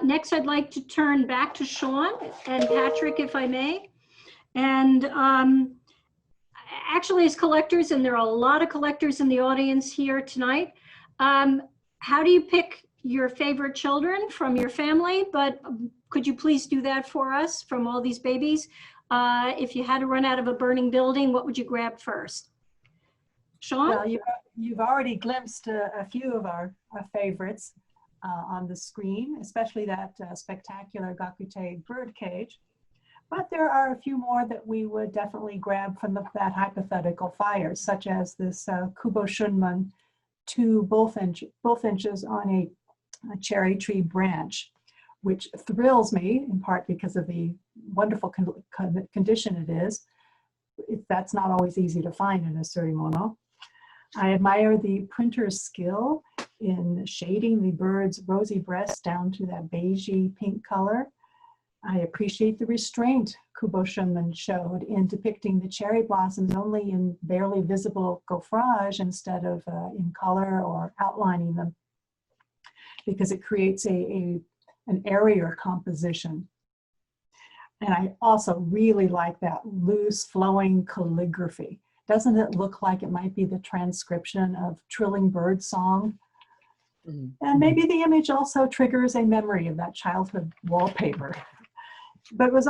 Next, I'd like to turn back to Shawn and Patrick, if I may. And actually, as collectors, and there are a lot of collectors in the audience here tonight, how do you pick your favorite children from your family? But could you please do that for us from all these babies? If you had to run out of a burning building, what would you grab first? Shawn? Well, you've already glimpsed a few of our favorites on the screen, especially that spectacular Gakute bird cage. But there are a few more that we would definitely grab from that hypothetical fire, such as this Kubo Shunman, 2 bullfinches on a cherry tree branch, which thrills me in part because of the wonderful condition it is. That's not always easy to find in a Surimono. I admire the printer's skill in shading the bird's rosy breast down to that beigey pink color. I appreciate the restraint Kubo Shunman showed in depicting the cherry blossoms only in barely visible gaufrage instead of in color or outlining them, because it creates an airier composition. And I also really like that loose flowing calligraphy. Doesn't it look like it might be the transcription of trilling bird song? And maybe the image also triggers a memory of that childhood wallpaper. But it was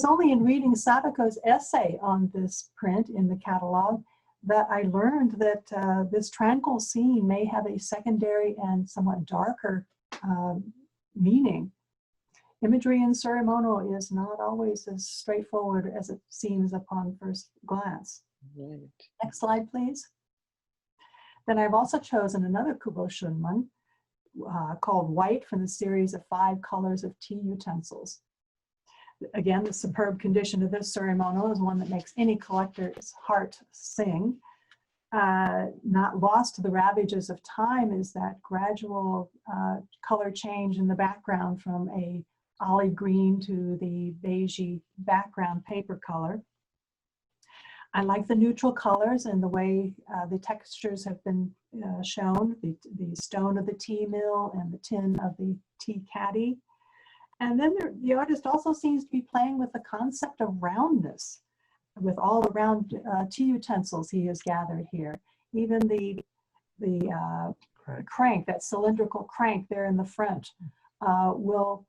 only in reading Sadako's essay on this print in the catalog that I learned that this tranquil scene may have a secondary and somewhat darker meaning. Imagery in Surimono is not always as straightforward as it seems upon first glance. Right. Next slide, please. Then I've also chosen another Kubo Shunman called White from the series of 5 colors of tea utensils. Again, the superb condition of this Surimono is one that makes any collector's heart sing. Not lost to the ravages of time is that gradual color change in the background from a olive green to the beigey background paper color. I like the neutral colors and the way the textures have been shown, the stone of the tea mill and the tin of the tea caddy. And then the artist also seems to be playing with the concept of roundness with all the round tea utensils he has gathered here. Even the crank, that cylindrical crank there in the front, will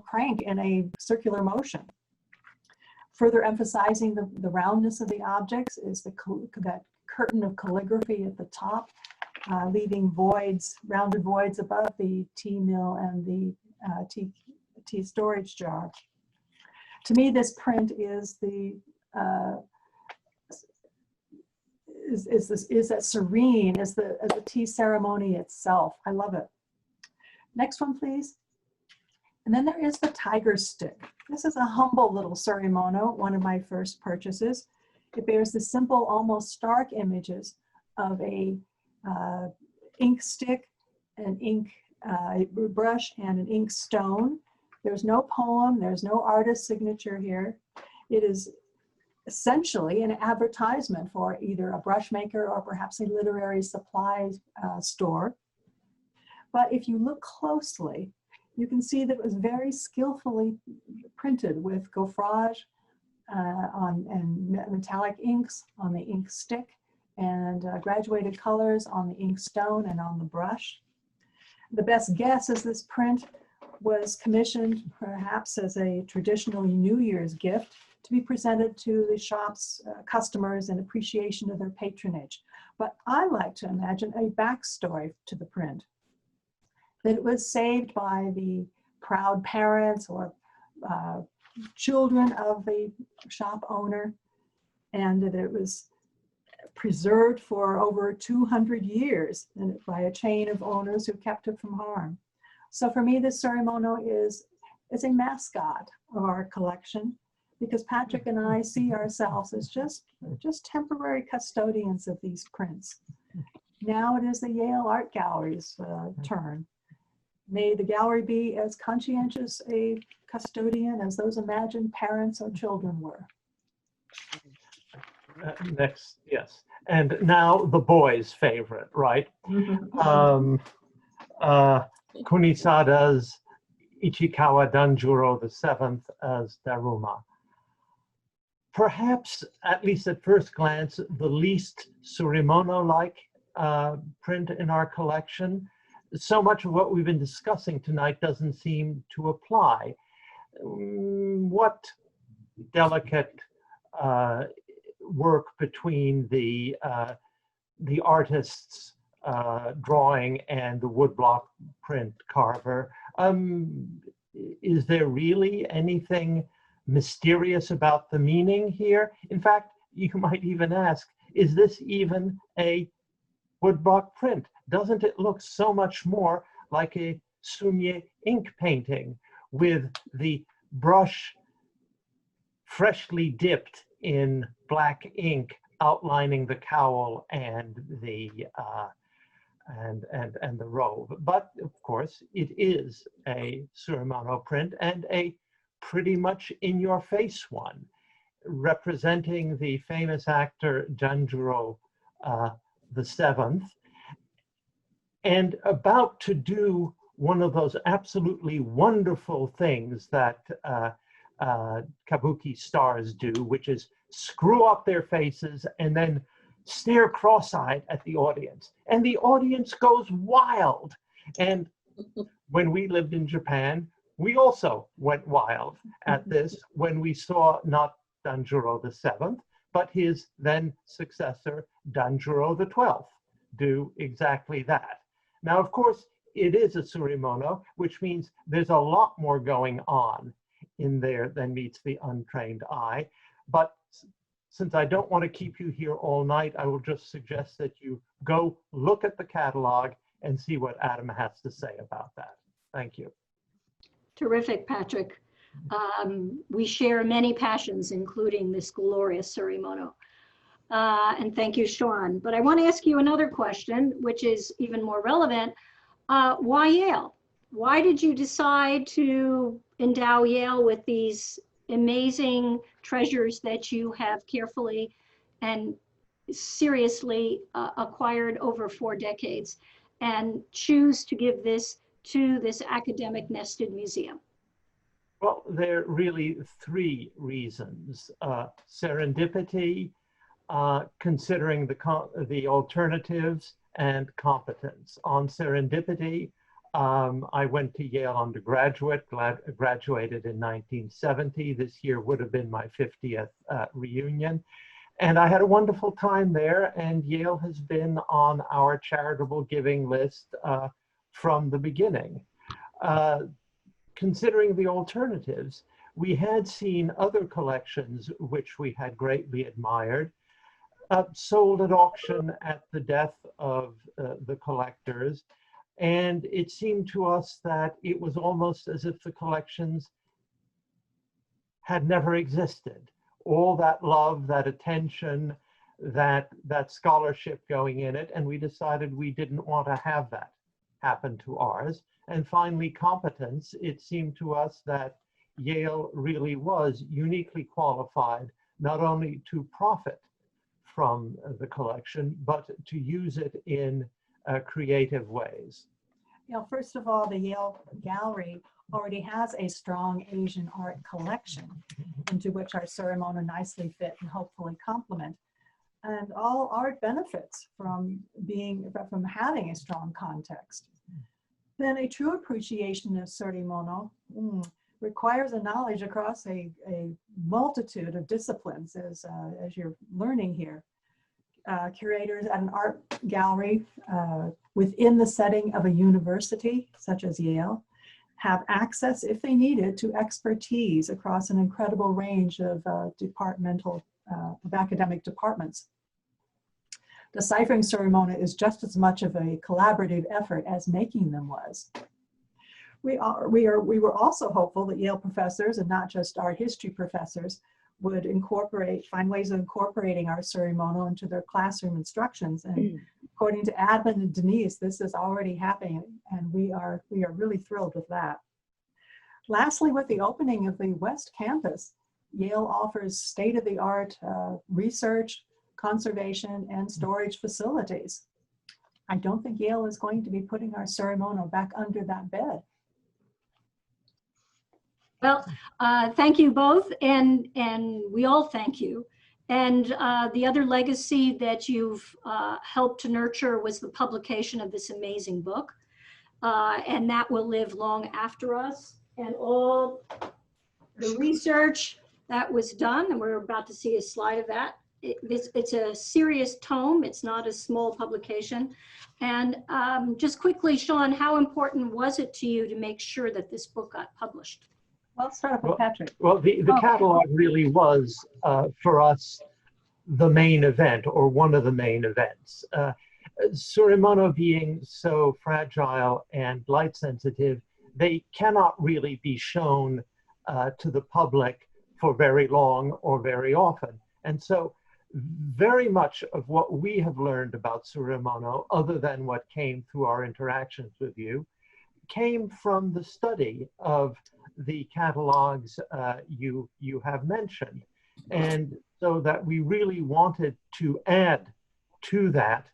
crank in a circular motion. Further emphasizing the roundness of the objects is that curtain of calligraphy at the top, leaving voids, rounded voids above the tea mill and the tea storage jar. To me, this print is as serene as the tea ceremony itself. I love it. Next one, please. And then there is the tiger stick. This is a humble little Surimono, one of my first purchases. It bears the simple, almost stark images of a ink stick, an ink brush, and an ink stone. There's no poem, there's no artist signature here. It is essentially an advertisement for either a brush maker or perhaps a literary supply store. But if you look closely, you can see that it was very skillfully printed with gaufrage and metallic inks on the ink stick and graduated colors on the ink stone and on the brush. The best guess is this print was commissioned perhaps as a traditional New Year's gift to be presented to the shop's customers in appreciation of their patronage. But I like to imagine a backstory to the print, that it was saved by the proud parents or children of the shop owner, and that it was preserved for over 200 years by a chain of owners who kept it from harm. So for me, this Surimono is a mascot of our collection, because Patrick and I see ourselves as just temporary custodians of these prints. Now it is the Yale Art Gallery's turn. May the gallery be as conscientious a custodian as those imagined parents or children were. Next, yes. And now the boys' favorite, right? Kunisada's Ichikawa Danjuro VII as Daruma. Perhaps, at least at first glance, the least Surimono-like print in our collection. So much of what we've been discussing tonight doesn't seem to apply. What delicate work between the artist's drawing and the woodblock print carver. Is there really anything mysterious about the meaning here? In fact, you might even ask, is this even a woodblock print? Doesn't it look so much more like a sumie ink painting with the brush freshly dipped in black ink outlining the cowl and the robe? But of course, it is a Surimono print, and a pretty much in-your-face one, representing the famous actor Danjuro VII, and about to do one of those absolutely wonderful things that kabuki stars do, which is screw up their faces and then stare cross-eyed at the audience. And the audience goes wild. And when we lived in Japan, we also went wild at this when we saw not Danjuro VII, but his then successor, Danjuro XII, do exactly that. Now, of course, it is a Surimono, which means there's a lot more going on in there than meets the untrained eye. But since I don't want to keep you here all night, I will just suggest that you go look at the catalog and see what Adam has to say about that. Thank you. Terrific, Patrick. We share many passions, including this glorious Surimono. And thank you, Shawn. But I want to ask you another question, which is even more relevant. Why Yale? Why did you decide to endow Yale with these amazing treasures that you have carefully and seriously acquired over 4 decades, and choose to give this to this academic nested museum? Well, there are really 3 reasons. Serendipity, considering the alternatives, and competence. On serendipity, I went to Yale undergraduate, graduated in 1970. This year would have been my 50th reunion. And I had a wonderful time there, and Yale has been on our charitable giving list from the beginning. Considering the alternatives, we had seen other collections which we had greatly admired, sold at auction at the death of the collectors. And it seemed to us that it was almost as if the collections had never existed. All that love, that attention, that scholarship going in it, and we decided we didn't want to have that happen to ours. And finally, competence. It seemed to us that Yale really was uniquely qualified not only to profit from the collection, but to use it in creative ways. You know, first of all, the Yale Gallery already has a strong Asian art collection into which our Surimono nicely fit and hopefully complement. And all art benefits from having a strong context. Then a true appreciation of Surimono requires a knowledge across a multitude of disciplines, as you're learning here. Curators at an art gallery within the setting of a university, such as Yale, have access, if they need it, to expertise across an incredible range of academic departments. Deciphering Surimono is just as much of a collaborative effort as making them was. We were also hopeful that Yale professors, and not just art history professors, would find ways of incorporating our Surimono into their classroom instructions. And according to Advent and Denise, this is already happening, and we are really thrilled with that. Lastly, with the opening of the West Campus, Yale offers state-of-the-art research, conservation, and storage facilities. I don't think Yale is going to be putting our Surimono back under that bed. Well, thank you both, and we all thank you. And the other legacy that you've helped to nurture was the publication of this amazing book, and that will live long after us. And all the research that was done, and we're about to see a slide of that. It's a serious tome. It's not a small publication. And just quickly, Shawn, how important was it to you to make sure that this book got published? Well, let's start off with Patrick. Well, the catalog really was, for us, the main event, or one of the main events. Surimono being so fragile and light sensitive, they cannot really be shown to the public for very long or very often. And so very much of what we have learned about Surimono, other than what came through our interactions with you, came from the study of the catalogs you have mentioned. And so that we really wanted to add to that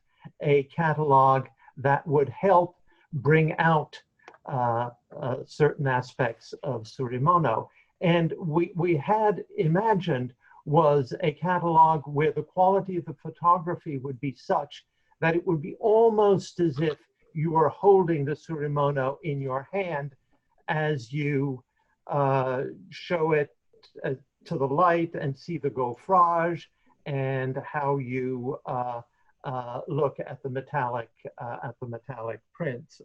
a catalog that would help bring out certain aspects of Surimono. And we had imagined was a catalog where the quality of the photography would be such that it would be almost as if you were holding the Surimono in your hand as you show it to the light and see the gaufrage and how you look at the metallic prints.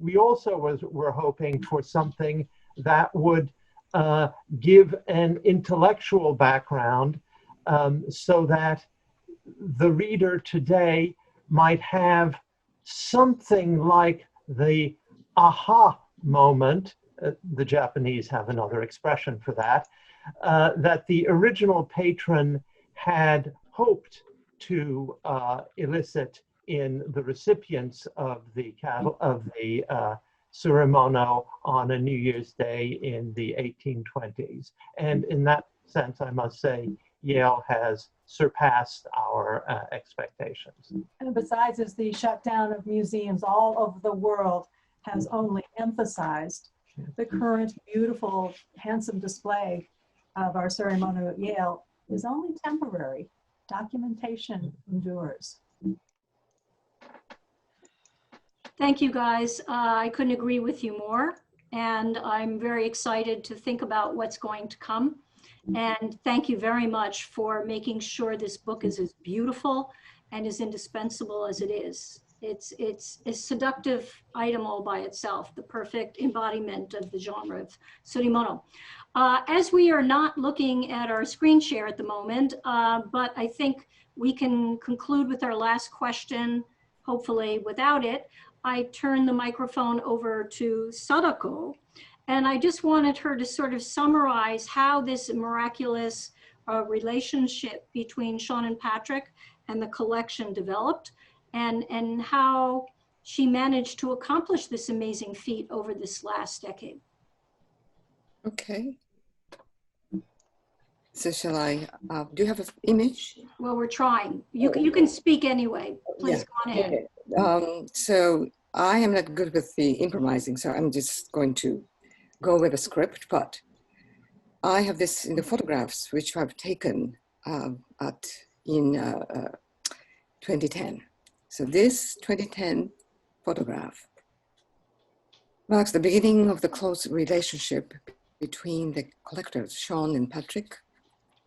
We also were hoping for something that would give an intellectual background so that the reader today might have something like the aha moment, the Japanese have another expression for that, that the original patron had hoped to elicit in the recipients of the Surimono on a New Year's Day in the 1820s. And in that sense, I must say, Yale has surpassed our expectations. And besides, as the shutdown of museums all over the world has only emphasized, the current beautiful, handsome display of our Surimono at Yale is only temporary. Documentation endures. Thank you, guys. I couldn't agree with you more. And I'm very excited to think about what's going to come. And thank you very much for making sure this book is as beautiful and as indispensable as it is. It's a seductive item all by itself, the perfect embodiment of the genre of Surimono. As we are not looking at our screen share at the moment, but I think we can conclude with our last question, hopefully without it. I turn the microphone over to Sadako, and I just wanted her to sort of summarize how this miraculous relationship between Shawn and Patrick and the collection developed, and how she managed to accomplish this amazing feat over this last decade. Okay. So shall I, do you have an image? Well, we're trying. You can speak anyway. Please go on ahead. So I am not good with the improvising, so I'm just going to go with a script, but I have this in the photographs which I've taken in 2010. So this 2010 photograph marks the beginning of the close relationship between the collectors, Shawn and Patrick,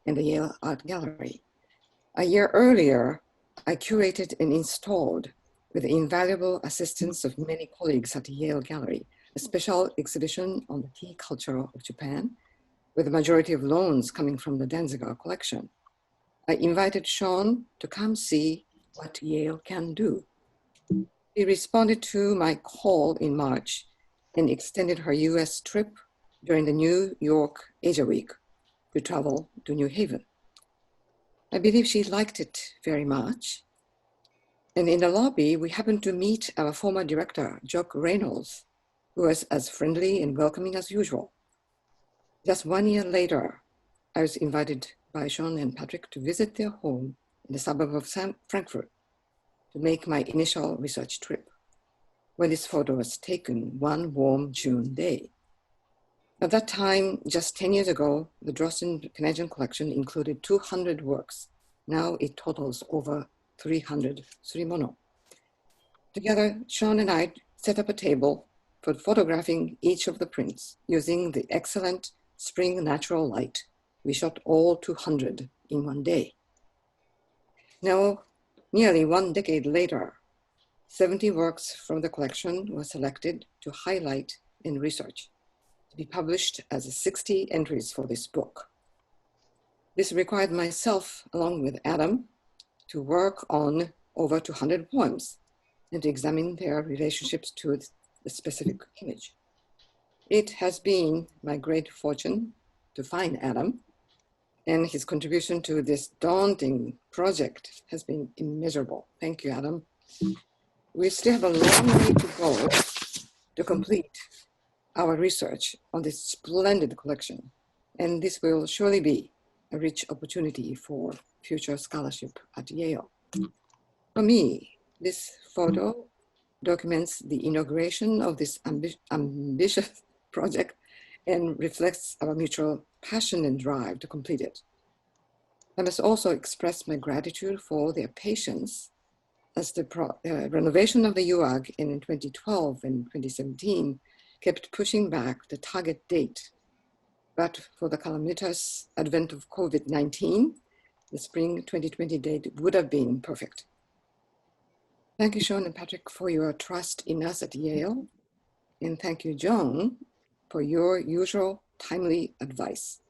and the Yale Art Gallery. A year earlier, I curated and installed, with the invaluable assistance of many colleagues at the Yale Gallery, a special exhibition on the tea culture of Japan, with the majority of loans coming from the Danziger collection. I invited Shawn to come see what Yale can do. He responded to my call in March and extended her US trip during the New York Asia Week to travel to New Haven. I believe she liked it very much. And in the lobby, we happened to meet our former director, Jock Reynolds, who was as friendly and welcoming as usual. Just 1 year later, I was invited by Shawn and Patrick to visit their home in the suburb of Frankfurt to make my initial research trip, when this photo was taken one warm June day. At that time, just 10 years ago, the Drosten Kenadjian collection included 200 works. Now it totals over 300 Surimono. Together, Shawn and I set up a table for photographing each of the prints using the excellent spring natural light. We shot all 200 in one day. Now, nearly 1 decade later, 70 works from the collection were selected to highlight and research, to be published as 60 entries for this book. This required myself, along with Adam, to work on over 200 poems and to examine their relationships to the specific image. It has been my great fortune to find Adam, and his contribution to this daunting project has been immeasurable. Thank you, Adam. We still have a long way to go to complete our research on this splendid collection, and this will surely be a rich opportunity for future scholarship at Yale. For me, this photo documents the inauguration of this ambitious project and reflects our mutual passion and drive to complete it. I must also express my gratitude for their patience as the renovation of the UAG in 2012 and 2017 kept pushing back the target date. But for the calamitous advent of COVID-19, the spring 2020 date would have been perfect. Thank you, Shawn and Patrick, for your trust in us at Yale. And thank you, Joan, for your usual timely advice.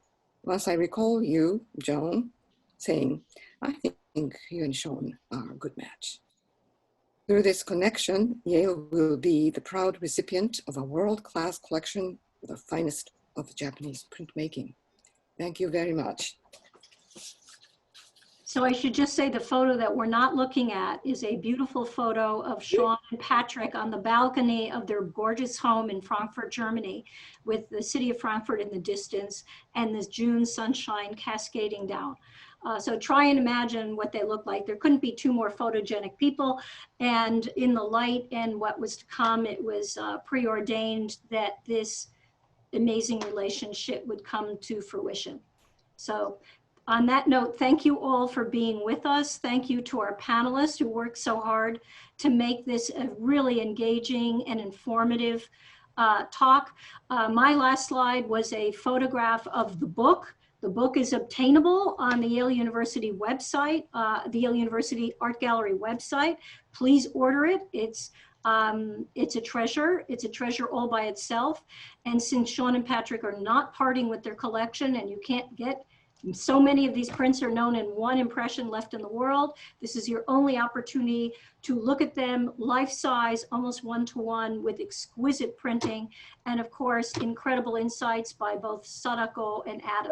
Once I recall you, Joan, saying, I think you and Shawn are a good match. Through this connection, Yale will be the proud recipient of a world-class collection of the finest of Japanese printmaking. Thank you very much. So I should just say the photo that we're not looking at is a beautiful photo of Shawn and Patrick on the balcony of their gorgeous home in Frankfurt, Germany, with the city of Frankfurt in the distance and this June sunshine cascading down. So try and imagine what they look like. There couldn't be two more photogenic people. And in the light and what was to come, it was preordained that this amazing relationship would come to fruition. So on that note, thank you all for being with us. Thank you to our panelists who worked so hard to make this a really engaging and informative talk. My last slide was a photograph of the book. The book is obtainable on the Yale University website, the Yale University Art Gallery website. Please order it. It's a treasure. It's a treasure all by itself. And since Shawn and Patrick are not parting with their collection and you can't get so many of these prints are known in one impression left in the world, this is your only opportunity to look at them life-size, almost one-to-one with exquisite printing. And of course, incredible insights by both Sadako and Adam.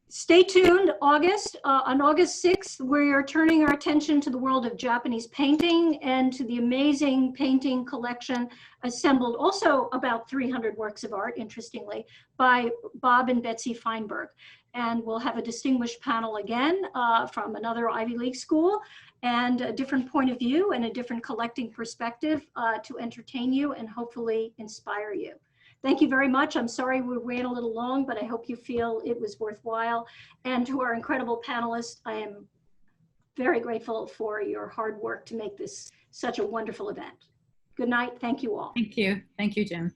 Stay tuned, August. On August 6th, we are turning our attention to the world of Japanese painting and to the amazing painting collection assembled, also about 300 works of art, interestingly, by Bob and Betsy Feinberg. And we'll have a distinguished panel again from another Ivy League school and a different point of view and a different collecting perspective to entertain you and hopefully inspire you. Thank you very much. I'm sorry we ran a little long, but I hope you feel it was worthwhile. And to our incredible panelists, I am very grateful for your hard work to make this such a wonderful event. Good night. Thank you all. Thank you. Thank you, Jim.